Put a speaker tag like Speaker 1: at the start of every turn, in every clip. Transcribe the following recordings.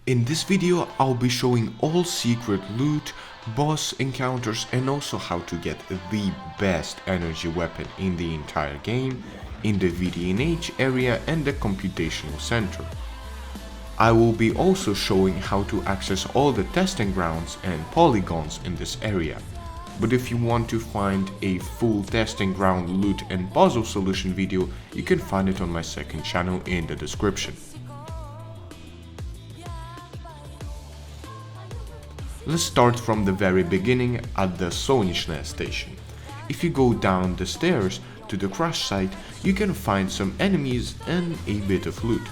Speaker 1: In this video, I'll be showing all secret loot, boss encounters and also how to get the best energy weapon in the entire game, in the VDNH area and the Computational Center. I will be also showing how to access all the testing grounds and polygons in this area. But if you want to find a full testing ground loot and puzzle solution video, you can find it on my second channel in the description. Let's start from the very beginning at the Solnichne station. If you go down the stairs to the crash site, you can find some enemies and a bit of loot.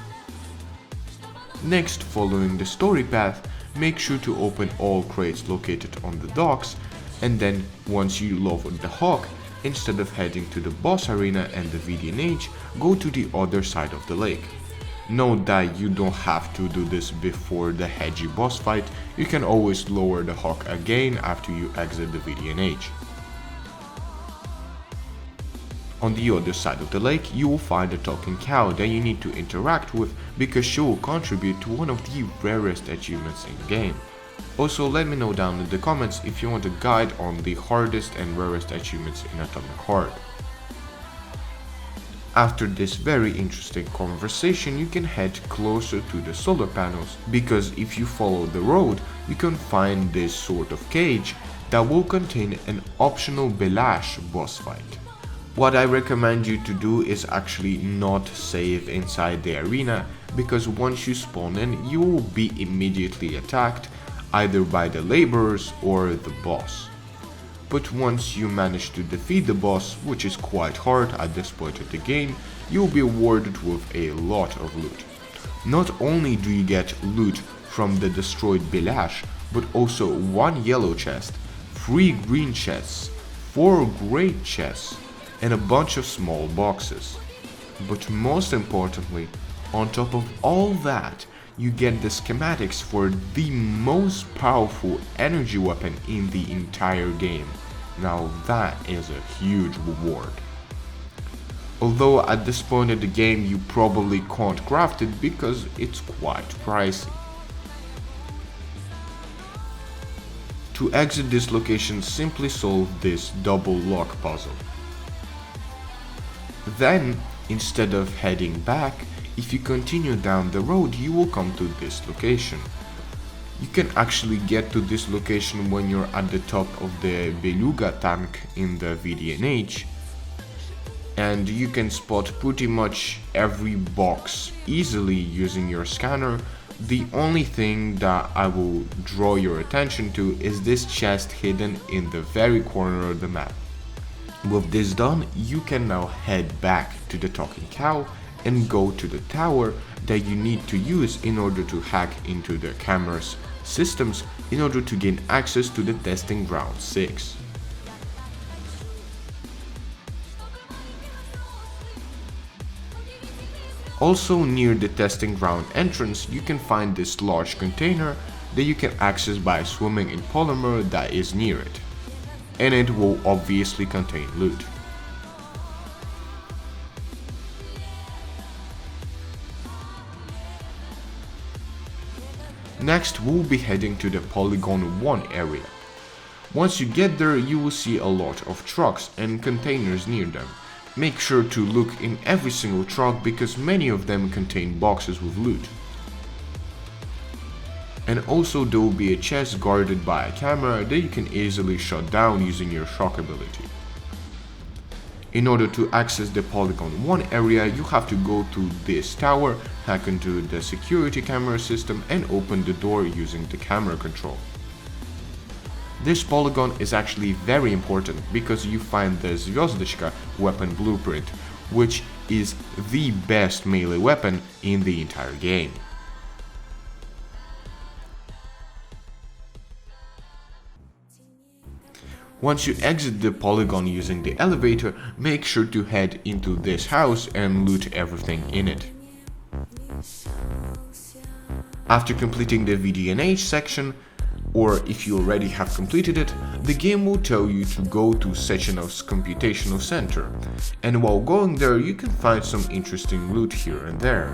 Speaker 1: Next, following the story path, make sure to open all crates located on the docks, and then once you load the hawk, instead of heading to the boss arena and the VDNH, go to the other side of the lake. Note that you don't have to do this before the hedgie boss fight, you can always lower the hawk again after you exit the VDNH. On the other side of the lake, you will find a talking cow that you need to interact with because she will contribute to one of the rarest achievements in the game. Also, let me know down in the comments if you want a guide on the hardest and rarest achievements in Atomic Heart. After this very interesting conversation, you can head closer to the solar panels, because if you follow the road, you can find this sort of cage that will contain an optional Beluga boss fight. What I recommend you to do is actually not save inside the arena, because once you spawn in, you will be immediately attacked either by the laborers or the boss. But once you manage to defeat the boss, which is quite hard at this point of the game, you will be awarded with a lot of loot. Not only do you get loot from the destroyed Beluga, but also 1 yellow chest, 3 green chests, 4 grey chests, and a bunch of small boxes. But most importantly, on top of all that, you get the schematics for the most powerful energy weapon in the entire game. Now that is a huge reward. Although at this point of the game you probably can't craft it because it's quite pricey. To exit this location, simply solve this double lock puzzle. Then, instead of heading back, if you continue down the road, you will come to this location. You can actually get to this location when you're at the top of the Beluga tank in the VDNH, and you can spot pretty much every box easily using your scanner. The only thing that I will draw your attention to is this chest hidden in the very corner of the map. With this done, you can now head back to the talking cow and go to the tower that you need to use in order to hack into the camera's systems in order to gain access to the testing ground 6. Also near the testing ground entrance, you can find this large container that you can access by swimming in polymer that is near it, and it will obviously contain loot. Next, we'll be heading to the Polygon 1 area. Once you get there, you will see a lot of trucks and containers near them. Make sure to look in every single truck because many of them contain boxes with loot. And also there will be a chest guarded by a camera that you can easily shut down using your shock ability. In order to access the Polygon 1 area, you have to go to this tower, hack into the security camera system and open the door using the camera control. This polygon is actually very important because you find the Zvezdochka weapon blueprint, which is the best melee weapon in the entire game. Once you exit the polygon using the elevator, make sure to head into this house and loot everything in it. After completing the VDNH section, or if you already have completed it, the game will tell you to go to Sechenov's Computational Center, and while going there you can find some interesting loot here and there.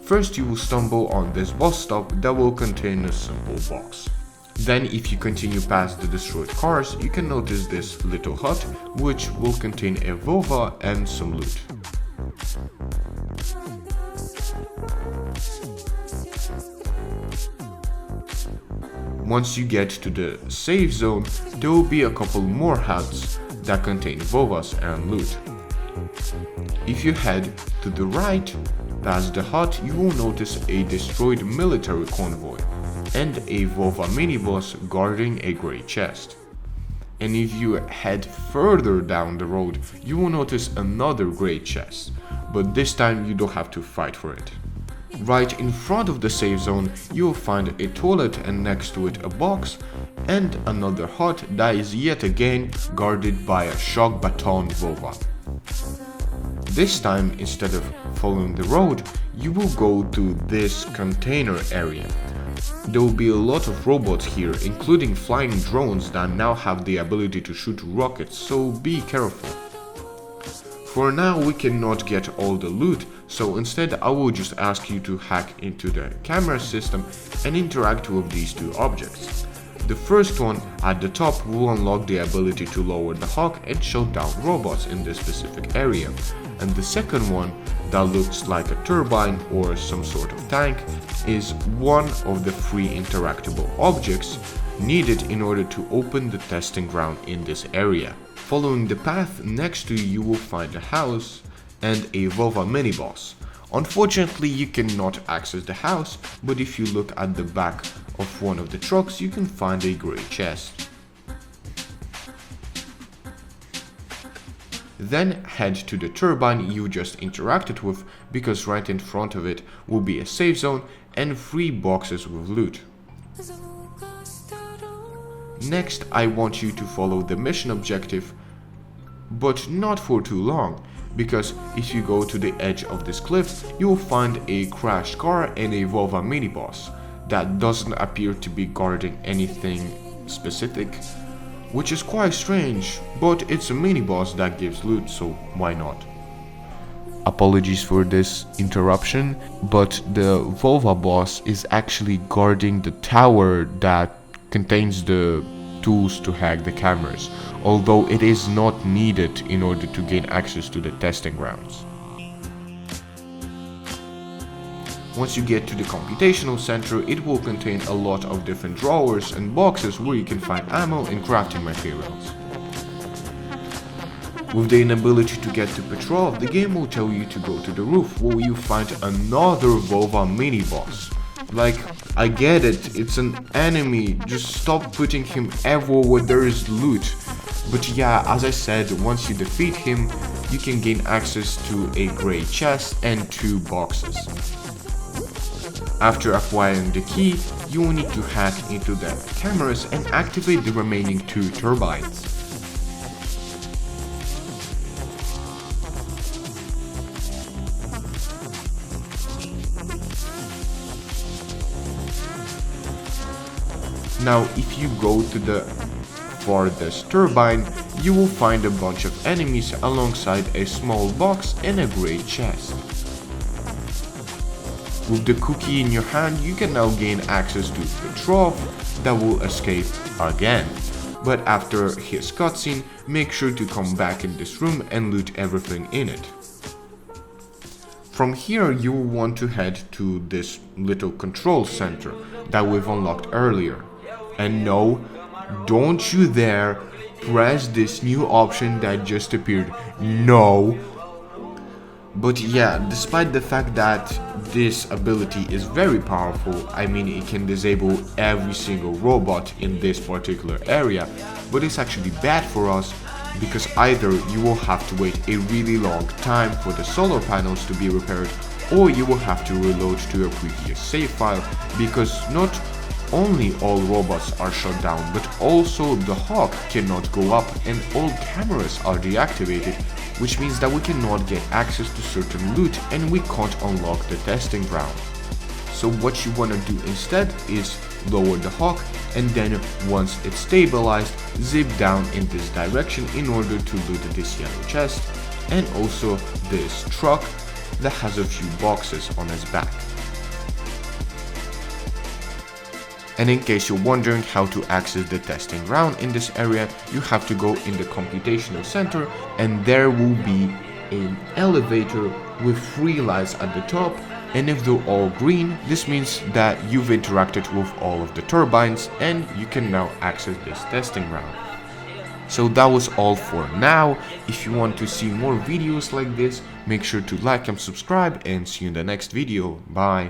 Speaker 1: First you will stumble on this bus stop that will contain a simple box. Then if you continue past the destroyed cars, you can notice this little hut, which will contain a vulva and some loot. Once you get to the safe zone, there will be a couple more huts that contain vulvas and loot. If you head to the right, past the hut, you will notice a destroyed military convoy and a vulva mini-boss guarding a grey chest. And if you head further down the road, you will notice another grey chest, but this time you don't have to fight for it. Right in front of the safe zone, you will find a toilet and next to it a box and another hut that is yet again guarded by a shock baton vulva. This time, instead of following the road, you will go to this container area. There will be a lot of robots here, including flying drones that now have the ability to shoot rockets, so be careful. For now we cannot get all the loot, so instead I will just ask you to hack into the camera system and interact with these two objects. The first one at the top will unlock the ability to lower the hawk and shoot down robots in this specific area, and the second one, that looks like a turbine or some sort of tank, is one of the free interactable objects needed in order to open the testing ground in this area. Following the path next to you will find a house and a vulva mini-boss. Unfortunately you cannot access the house, but if you look at the back of one of the trucks you can find a grey chest. Then head to the turbine you just interacted with, because right in front of it will be a safe zone and 3 boxes with loot. Next I want you to follow the mission objective, but not for too long, because if you go to the edge of this cliff you will find a crashed car and a vulva mini-boss that doesn't appear to be guarding anything specific, which is quite strange, but it's a mini-boss that gives loot, so why not? Apologies for this interruption, but the vulva boss is actually guarding the tower that contains the tools to hack the cameras, although it is not needed in order to gain access to the testing grounds. Once you get to the computational center, it will contain a lot of different drawers and boxes where you can find ammo and crafting materials. With the inability to get to Petrov, the game will tell you to go to the roof where you find another vulva mini-boss. Like, I get it, it's an enemy, just stop putting him everywhere where there is loot. But yeah, as I said, once you defeat him, you can gain access to a grey chest and 2 boxes. After acquiring the key, you will need to hack into the cameras and activate the remaining 2 turbines. Now, if you go to the farthest turbine, you will find a bunch of enemies alongside a small box and a grey chest. With the cookie in your hand, you can now gain access to Petrov that will escape again. But after his cutscene, make sure to come back in this room and loot everything in it. From here you will want to head to this little control center that we've unlocked earlier. And no, don't you dare press this new option that just appeared. No. But yeah, despite the fact that this ability is very powerful, I mean it can disable every single robot in this particular area, but it's actually bad for us because either you will have to wait a really long time for the solar panels to be repaired, or you will have to reload to your previous save file, because not only all robots are shut down, but also the hawk cannot go up and all cameras are deactivated, which means that we cannot get access to certain loot and we can't unlock the testing ground. So what you want to do instead is lower the hawk, and then once it's stabilized, zip down in this direction in order to loot this yellow chest, and also this truck that has a few boxes on its back. And in case you're wondering how to access the testing ground in this area, you have to go in the computational center, and there will be an elevator with 3 lights at the top, and if they're all green, this means that you've interacted with all of the turbines and you can now access this testing ground. So that was all for now. If you want to see more videos like this, make sure to like and subscribe, and see you in the next video. Bye.